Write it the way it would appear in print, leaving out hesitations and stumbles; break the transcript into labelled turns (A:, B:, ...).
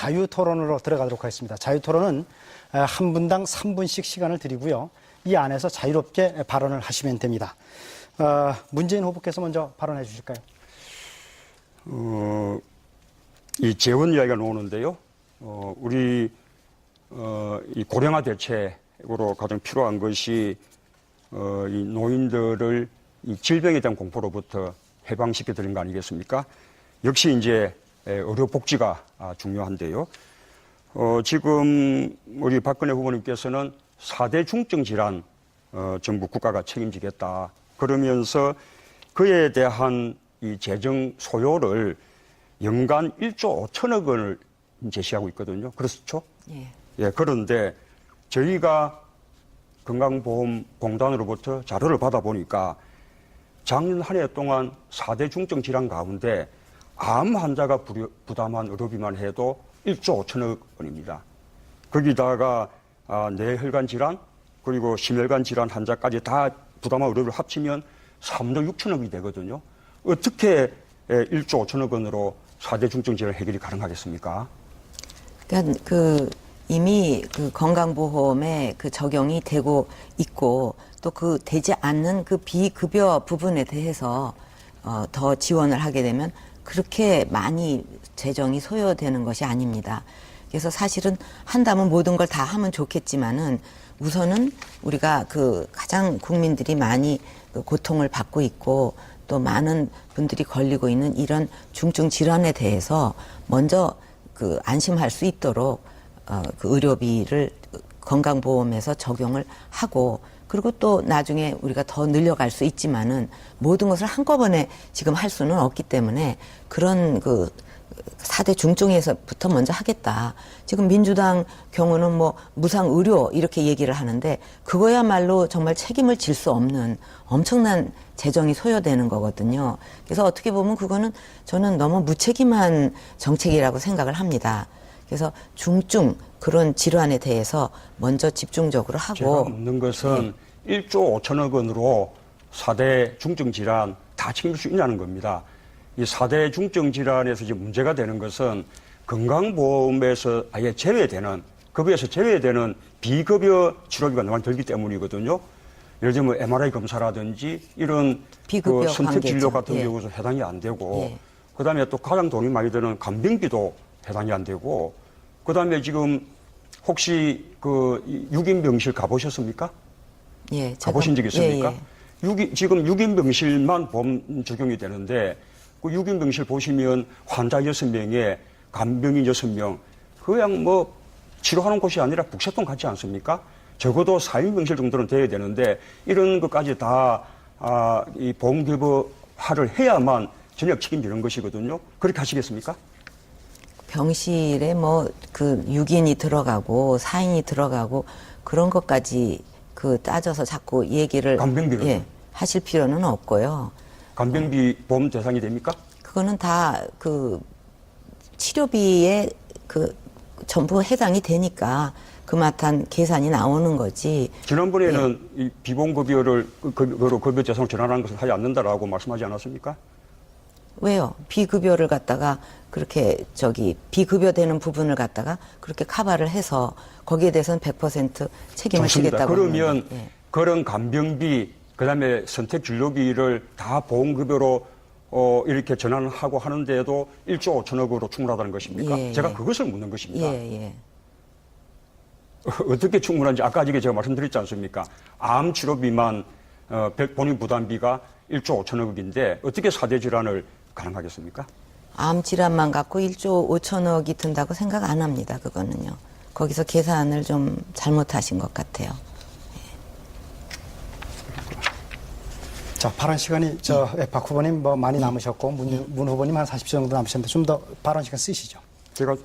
A: 자유토론으로 들어가도록 하겠습니다. 자유토론은 한 분당 3분씩 시간을 드리고요. 이 안에서 자유롭게 발언을 하시면 됩니다. 문재인 후보께서 먼저 발언해 주실까요?
B: 이 재원 이야기가 나오는데요. 우리 이 고령화 대책으로 가장 필요한 것이 이 노인들을 이 질병에 대한 공포로부터 해방시켜 드리는 거 아니겠습니까? 역시 이제 의료복지가 중요한데요. 지금 우리 박근혜 후보님께서는 4대 중증 질환 정부 국가가 책임지겠다. 그러면서 그에 대한 이 재정 소요를 연간 1조 5천억 원을 제시하고 있거든요. 그렇죠?
C: 예.
B: 예, 그런데 저희가 건강보험공단으로부터 자료를 받아보니까 작년 한 해 동안 4대 중증 질환 가운데 암 환자가 부담한 의료비만 해도 1조 5천억 원입니다. 거기다가 뇌혈관 질환 그리고 심혈관 질환 환자까지 다 부담한 의료비를 합치면 3조 6천억이 되거든요. 어떻게 1조 5천억 원으로 4대 중증 질환 해결이 가능하겠습니까?
C: 그러니까 이미 그 건강보험에 그 적용이 되고 있고 또 그 되지 않는 그 비급여 부분에 대해서 더 지원을 하게 되면 그렇게 많이 재정이 소요되는 것이 아닙니다. 그래서 사실은 한다면 모든 걸 다 하면 좋겠지만은 우선은 우리가 그 가장 국민들이 많이 고통을 받고 있고 또 많은 분들이 걸리고 있는 이런 중증 질환에 대해서 먼저 그 안심할 수 있도록 그 의료비를 건강보험에서 적용을 하고 그리고 또 나중에 우리가 더 늘려갈 수 있지만은 모든 것을 한꺼번에 지금 할 수는 없기 때문에 그런 그 4대 중증에서부터 먼저 하겠다. 지금 민주당 경우는 뭐 무상 의료 이렇게 얘기를 하는데 그거야말로 정말 책임을 질 수 없는 엄청난 재정이 소요되는 거거든요. 그래서 어떻게 보면 그거는 저는 너무 무책임한 정책이라고 생각을 합니다. 그래서 중증 그런 질환에 대해서 먼저 집중적으로 하고.
B: 제가 묻는 것은 1조 5천억 원으로 4대 중증 질환 다 책임질 수 있냐는 겁니다. 이 4대 중증 질환에서 이제 문제가 되는 것은 건강보험에서 아예 제외되는, 급여에서 제외되는 비급여 치료비가 너무 들기 때문이거든요. 예를 들면 MRI 검사라든지 이런 그 선택 진료 같은 경우도 해당이 안 되고, 그 다음에 또 가장 돈이 많이 드는 간병비도 해당이 안 되고, 그 다음에 지금 혹시 그 6인 병실 가보셨습니까?
C: 예,
B: 가보신 적 있습니까? 지금 6인 병실만 보험 적용이 되는데, 그 6인 병실 보시면 환자 6명에 간병인 6명, 그냥 뭐 치료하는 곳이 아니라 북새통 같지 않습니까? 적어도 4인 병실 정도는 돼야 되는데, 이런 것까지 다, 이 보험급여화를 해야만 전액 책임지는 것이거든요. 그렇게 하시겠습니까?
C: 병실에 뭐 그 6인이 들어가고 4인이 들어가고 그런 것까지 그 따져서 자꾸 얘기를
B: 간병비는
C: 하실 필요는 없고요.
B: 간병비 보험 대상이 됩니까?
C: 그거는 다 그 치료비에 그 전부 해당이 되니까 그마탄 계산이 나오는 거지.
B: 지난번에는 이 비보험급여를 급여 대상으로 전환하는 것을 하지 않는다라고 말씀하지 않았습니까?
C: 왜요? 비급여를 갖다가 그렇게 비급여되는 부분을 갖다가 그렇게 커버를 해서 거기에 대해서는 100% 책임을 지겠다고
B: 그러면
C: 하는데,
B: 그런 간병비 그다음에 선택 진료비를 다 보험급여로 이렇게 전환하고 하는데도 1조 5천억으로 충분하다는 것입니까? 제가 그것을 묻는 것입니다. 어떻게 충분한지 아까 제가 말씀드렸지 않습니까? 암 치료비만 본인 부담비가 1조 5천억인데 어떻게 4대 질환을 가능하겠습니까?
C: 암 질환만 갖고 1조 5천억이 든다고 생각 안 합니다. 그거는요. 거기서 계산을 좀 잘못하신 것 같아요.
A: 자, 발언 시간이 박 후보님 뭐 많이 남으셨고 문 후보님 한 40초 정도 남으셨는데 좀 더 발언 시간 쓰시죠.
B: 제가